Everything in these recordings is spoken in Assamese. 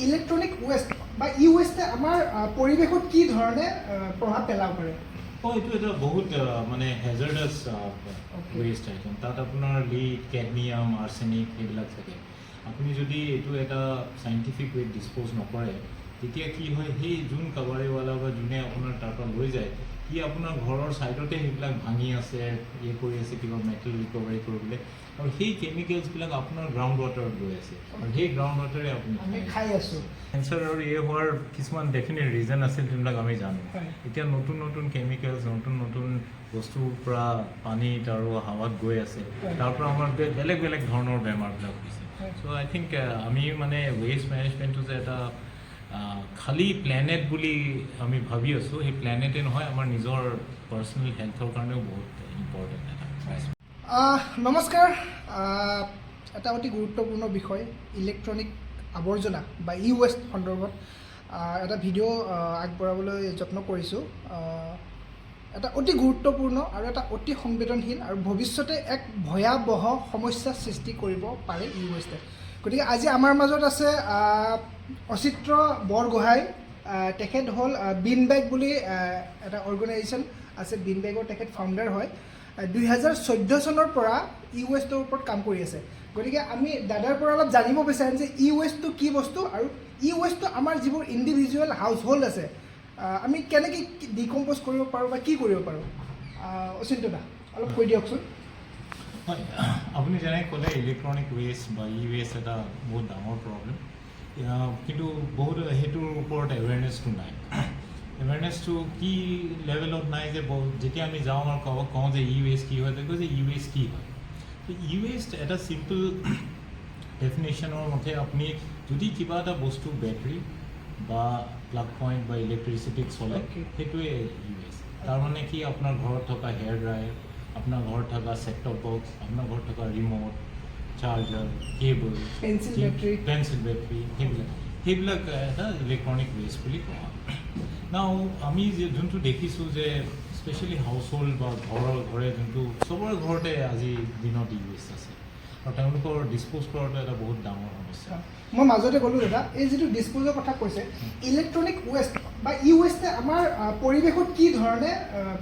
ইলেক্ট্ৰনিক ৱেষ্ট বা ই ৱেষ্টে আমাৰ পৰিৱেশত কি ধৰণে প্ৰভাৱ পেলাব পাৰে? এইটো এটা বহুত মানে হেজাৰ্ডাছ ৱেষ্ট আইটেম। তাত আপোনাৰ লিড, কেডমিয়াম, আৰ্ছেনিক এইবিলাক থাকে। আপুনি যদি এইটো এটা চাইণ্টিফিক ৱেত ডিছপ'জ নকৰে, তেতিয়া কি হয়, সেই যোন কাবাৰীৱালা বা যোনে আপোনাৰ তাৰ পৰা লৈ যায়, সি আপোনাৰ ঘৰৰ ছাইডতে সেইবিলাক ভাঙি আছে, কৰি আছে কিবা মেটেল ৰিকভাৰী কৰিবলৈ, আৰু সেই কেমিকেলছবিলাক আপোনাৰ গ্ৰাউণ্ড ৱাটাৰত গৈ আছে, আৰু সেই গ্ৰাউণ্ড ৱাটাৰে আপুনি খাই আছোঁ। কেঞ্চাৰ আৰু হোৱাৰ কিছুমান ডেফিনেট ৰিজন আছিল, যোনবিলাক আমি জানো। এতিয়া নতুন নতুন কেমিকেলছ, নতুন নতুন বস্তুৰ পৰা পানীত আৰু হাৱাত গৈ আছে, তাৰ পৰা আমাৰ বেলেগ বেলেগ ধৰণৰ বেমাৰবিলাক হৈছে। চ' আই থিংক আমি মানে ৱেষ্ট মেনেজমেণ্টটো যে এটা খালী প্লেনেট বুলি আমি ভাবি আছোঁ, সেই প্লেনেটে নহয়, আমাৰ নিজৰ পাৰ্চনেল হেল্থৰ কাৰণেও বহুত ইম্পৰ্টেণ্ট এটা। নমস্কাৰ। এটা অতি গুৰুত্বপূৰ্ণ বিষয়, ইলেক্ট্ৰনিক আৱৰ্জনা বা ই ৱেষ্ট সন্দৰ্ভত এটা ভিডিঅ' আগবঢ়াবলৈ যত্ন কৰিছোঁ। এটা অতি গুৰুত্বপূৰ্ণ আৰু এটা অতি সংবেদনশীল আৰু ভৱিষ্যতে এক ভয়াৱহ সমস্যাৰ সৃষ্টি কৰিব পাৰে ই ৱেষ্টে। গতিকে আজি আমাৰ মাজত আছে অচিত্ৰ বৰগোহাঁই। তেখেত হ'ল বিন বেগ বুলি এটা অৰ্গেনাইজেশ্যন আছে, বিন বেগৰ তেখেত ফাউণ্ডাৰ হয়। 2014 চনৰ পৰা ই ৱেষ্টৰ ওপৰত কাম কৰি আছে। গতিকে আমি দাদাৰ পৰা অলপ জানিব বিচাৰিম যে ই ৱেষ্টটো কি বস্তু, আৰু ই ৱেষ্টটো আমাৰ যিবোৰ ইণ্ডিভিজুৱেল হাউচ হোল্ড আছে, আমি কেনেকৈ ডিকম্প'জ কৰিব পাৰোঁ বা কি কৰিব পাৰোঁ। অচিন্ত দা অলপ কৈ দিয়কচোন। হয়, আপুনি যেনেকৈ ক'লে ইলেক্ট্ৰনিক ৱেষ্ট বা ই ৱেষ্ট এটা বহুত ডাঙৰ প্ৰব্লেম, কিন্তু বহুত সেইটোৰ ওপৰত এৱেৰনেছটো নাই। এৱেৰনেছটো কি লেভেলত নাই যে যেতিয়া আমি যাওঁ আৰু কওঁ যে ই ৱেষ্ট কি হয়, কয় যে ই ৱেষ্ট কি হয়। ই ৱেষ্ট এটা চিম্পল ডেফিনেশ্যনৰ মতে, আপুনি যদি কিবা এটা বস্তু বেটাৰী বা প্লাগ পইণ্ট বা ইলেক্ট্ৰিচিটিত চলে, সেইটোৱে ই ৱেষ্ট। তাৰমানে কি, আপোনাৰ ঘৰত থকা হেয়াৰ ড্ৰায়াৰ, আপোনাৰ ঘৰত থকা ছেট-টপ বক্স, আপোনাৰ ঘৰত থকা remote, charger, cable, pencil battery, সেইবিলাক এটা ইলেক্ট্ৰনিক ৱেষ্ট বুলি কোৱা হয়। নাও আমি যোনটো দেখিছোঁ যে স্পেচিয়েলি হাউচ হোল্ড বা ঘৰে যোনটো চবৰে ঘৰতে আজিৰ দিনত ই ৱেষ্ট আছে, আৰু তেওঁলোকৰ ডিছপ'জ কৰাটো এটা বহুত ডাঙৰ সমস্যা। মই মাজতে ক'লোঁ দাদা, এই যিটো ডিছপ'জৰ কথা কৈছে, ইলেক্ট্ৰনিক ৱেষ্ট বা ই ৱেষ্টে আমাৰ পৰিৱেশত কি ধৰণে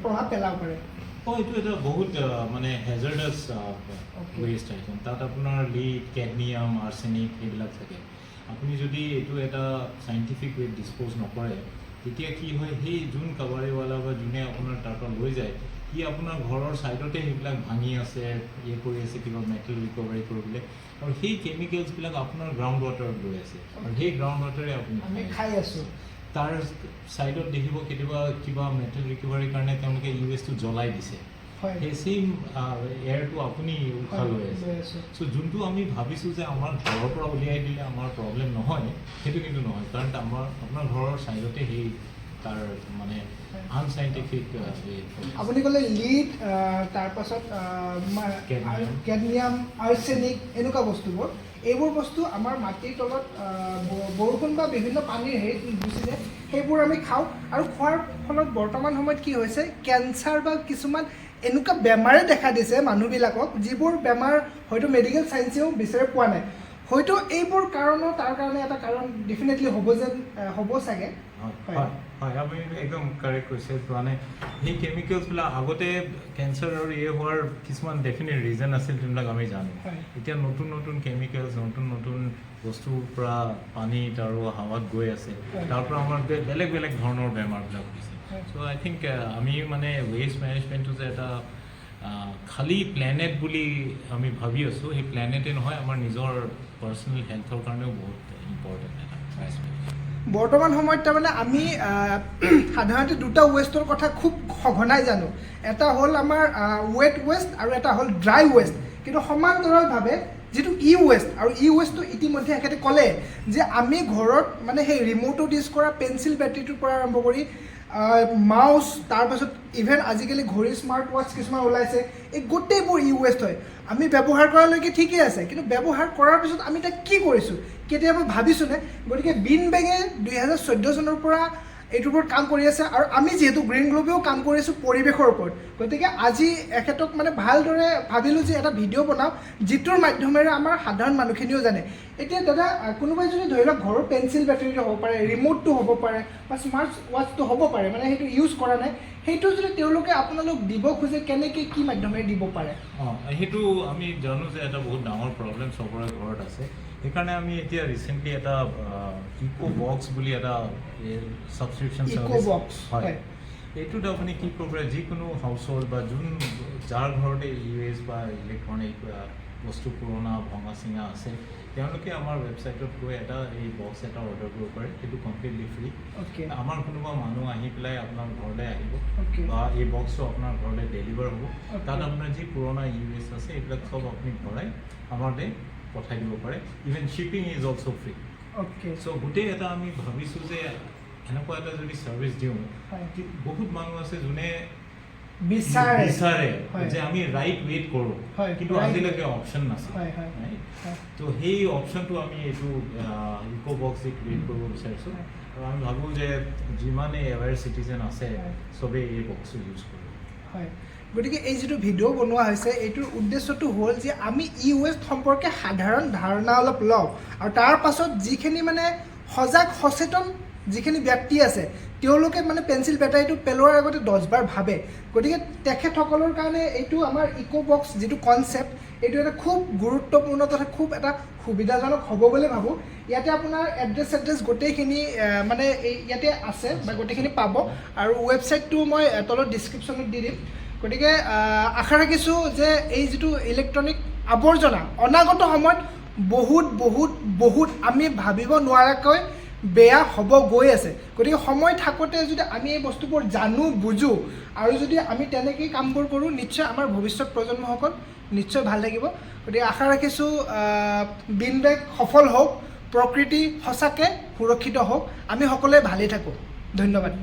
প্ৰভাৱ পেলাব পাৰে? এইটো এটা বহুত মানে হেজাৰ্ডাছ ৱেষ্ট আইটেম। তাত আপোনাৰ লিড, কেডমিয়াম, আৰ্ছেনিক এইবিলাক থাকে। আপুনি যদি এইটো এটা চাইণ্টিফিক ৱেত ডিছপ'জ নকৰে, তেতিয়া কি হয়, সেই যোন কাবাৰীৱালা বা যোনে আপোনাৰ তাৰ পৰা লৈ যায়, সি আপোনাৰ ঘৰৰ ছাইডতে সেইবিলাক ভাঙি আছে, কৰি আছে কিবা মেটেল ৰিকভাৰী কৰিবলৈ, আৰু সেই কেমিকেলছবিলাক আপোনাৰ গ্ৰাউণ্ড ৱাটাৰত গৈ আছে, আৰু সেই গ্ৰাউণ্ড ৱাটাৰে আপুনি খাই আছোঁ। তাৰ ছাইডত দেখিব কেতিয়াবা কিবা মেটেল ৰিকভাৰীৰ কাৰণে তেওঁলোকে ই ৱেষ্টটো জ্বলাই দিছে, সেই ছেইম এয়াৰটো আপুনি উশাহ লৈ আছে। চ' যোনটো আমি ভাবিছোঁ যে আমাৰ ঘৰৰ পৰা উলিয়াই দিলে আমাৰ প্ৰব্লেম নহয়, সেইটো কিন্তু নহয়, কাৰণ আপোনাৰ ঘৰৰ ছাইডতে সেই তাৰ মানে আনচাইণ্টিফিক আপুনি ক'লে লিড, তাৰপাছত কেডমিয়াম, আৰ্ছেনিক, এনেকুৱা বস্তুবোৰ, এইবোৰ বস্তু আমাৰ মাটিৰ তলত বৰষুণ বা বিভিন্ন পানীৰ হেৰিত গুচি যায়, সেইবোৰ আমি খাওঁ, আৰু খোৱাৰ ফলত বৰ্তমান সময়ত কি হৈছে, কেঞ্চাৰ বা কিছুমান এনেকুৱা বেমাৰে দেখা দিছে মানুহবিলাকক, যিবোৰ বেমাৰ হয়তো মেডিকেল চায়েন্সেও বিচাৰি পোৱা নাই। হয়তো এইবোৰ কাৰণো তাৰ কাৰণে এটা কাৰণ ডেফিনেটলি হ'ব চাগে। হয়, আপুনি একদম কাৰেক্ট কৈছে। মানে সেই কেমিকেলছবিলাক আগতে কেঞ্চাৰ আৰু হোৱাৰ কিছুমান ডেফিনেট ৰিজন আছিল, যোনবিলাক আমি জানো। এতিয়া নতুন নতুন কেমিকেলছ, নতুন নতুন বস্তুৰ পৰা পানীত আৰু হাৱাত গৈ আছে, তাৰ পৰা আমাৰ বেলেগ বেলেগ ধৰণৰ বেমাৰবিলাক হৈছে। চ' আই থিংক আমি মানে ৱেষ্ট মেনেজমেণ্টটো যে এটা খালী প্লেনেট বুলি আমি ভাবি আছোঁ, সেই প্লেনেটে নহয়, আমাৰ নিজৰ পাৰ্চনেল হেল্থৰ কাৰণেও বহুত ইম্পৰ্টেণ্ট এটা। বৰ্তমান সময়ত তাৰমানে আমি সাধাৰণতে দুটা ৱেষ্টৰ কথা খুব সঘনাই জানো, এটা হ'ল আমাৰ ৱেট ৱেষ্ট আৰু এটা হ'ল ড্ৰাই ৱেষ্ট। কিন্তু সমান্তৰালভাৱে যিটো ই ৱেষ্ট, আৰু ই ৱেষ্টটো ইতিমধ্যে এখেতে ক'লে যে আমি ঘৰত মানে সেই ৰিম'টত ইউজ কৰা পেঞ্চিল বেটাৰীটোৰ পৰা আৰম্ভ কৰি মাউচ, তাৰপাছত ইভেন আজিকালি ঘড়ী, স্মাৰ্ট ৱাটচ কিছুমান ওলাইছে, এই গোটেইবোৰ ই ৱেষ্ট হয়। আমি ব্যৱহাৰ কৰালৈকে ঠিকেই আছে, কিন্তু ব্যৱহাৰ কৰাৰ পিছত আমি তাক কি কৰিছোঁ কেতিয়াবা ভাবিছোঁনে? গতিকে বিন বেগে 2014 চনৰ পৰা এইটোৰ ওপৰত কাম কৰি আছে আৰু আমি যিহেতু গ্ৰীণ গ্লোবেও কাম কৰি আছোঁ পৰিৱেশৰ ওপৰত গতিকে আজি এখেতক মানে ভালদৰে ভাবিলোঁ যে এটা ভিডিঅ' বনাওঁ যিটোৰ মাধ্যমেৰে আমাৰ সাধাৰণ মানুহখিনিও জানে এতিয়া দাদা কোনোবাই যদি ধৰি লওক ঘৰৰ পেঞ্চিল বেটাৰীটো হ'ব পাৰে ৰিম'টটো হ'ব পাৰে বা স্মাৰ্ট ৱাটচটো হ'ব পাৰে মানে সেইটো ইউজ কৰা নাই সেইটো যদি তেওঁলোকে আপোনালোক দিব খোজে কেনেকৈ কি মাধ্যমেৰে দিব পাৰে সেইটো আমি জানো যে এটা বহুত ডাঙৰ প্ৰব্লেম চবৰে ঘৰত আছে সেইকাৰণে আমি এতিয়া ৰিচেণ্টলি এটা ইকো বক্স বুলি এটা ছাবস্ক্ৰিপশ্যন ইকো-বক্স হয় এইটোত আপুনি কি কৰিব পাৰে যিকোনো হাউচ হোল্ড বা যাৰ ঘৰতে ইউএছ বা ইলেক্ট্ৰনিক বস্তু পুৰণা ভঙা চিঙা আছে তেওঁলোকে আমাৰ ৱেবছাইটত গৈ এটা এই বক্স এটা অৰ্ডাৰ কৰিব পাৰে সেইটো কমপ্লিটলি ফ্ৰী আমাৰ কোনোবা মানুহ আহি পেলাই আপোনাৰ ঘৰলৈ আহিব বা এই বক্সটো আপোনাৰ ঘৰলৈ ডেলিভাৰ হ'ব তাত আপোনাৰ যি পুৰণা ইউএছ আছে এইবিলাক চব আপুনি ভৰাই আমাৰলৈ পঠাই দিব পাৰে even shipping is also' free so' গোটেই এটা আমি ভাবিছোঁ যে এনেকুৱা এটা যদি ছাৰ্ভিচ দিওঁ বহুত মানুহ আছে যোনে বিচাৰে যে আমি ৰাইট ৱেইট কৰোঁ কিন্তু আজিলৈকে অপশ্যন নাছিল তো সেই অপশ্যনটো আমি এইটো ইকো বক্স দি ক্ৰিয়েট কৰিব বিচাৰিছোঁ আৰু আমি ভাবোঁ যে যিমানে এৱেৰ চিটিজেন আছে চবেই এই বক্সটো ইউজ কৰিব হয় গতিকে এই যিটো ভিডিঅ' বনোৱা হৈছে এইটোৰ উদ্দেশ্যটো হ'ল যে আমি ই ৱেষ্ট সম্পৰ্কে সাধাৰণ ধাৰণা অলপ লওঁ আৰু তাৰ পাছত যিখিনি মানে সজাগ সচেতন যিখিনি ব্যক্তি আছে তেওঁলোকে মানে পেঞ্চিল বেটাৰীটো পেলোৱাৰ আগতে 10 বাৰ ভাবে গতিকে তেখেতসকলৰ কাৰণে এইটো আমাৰ ইকো বক্স যিটো কনচেপ্ট এইটো এটা খুব গুৰুত্বপূৰ্ণ তথা খুব এটা সুবিধাজনক হ'ব বুলি ভাবোঁ ইয়াতে আপোনাৰ এড্ৰেছ গোটেইখিনি মানে ইয়াতে আছে বা গোটেইখিনি পাব আৰু ৱেবছাইটটো মই তলত ডিছক্ৰিপশ্যনত দি দিম গতিকে আশা ৰাখিছোঁ যে এই যিটো ইলেক্ট্ৰনিক আৱৰ্জনা অনাগত সময়ত বহুত আমি ভাবিব নোৱাৰাকৈ বেয়া হ'ব গৈ আছে গতিকে সময় থাকোঁতে যদি আমি এই বস্তুবোৰ জানো বুজোঁ আৰু যদি আমি তেনেকেই কামবোৰ কৰোঁ নিশ্চয় আমাৰ ভৱিষ্যত প্ৰজন্মসকল নিশ্চয় ভাল লাগিব গতিকে আশা ৰাখিছোঁ বিন বেগ সফল হওক প্ৰকৃতি সঁচাকৈ সুৰক্ষিত হওক আমি সকলোৱে ভালেই থাকোঁ ধন্যবাদ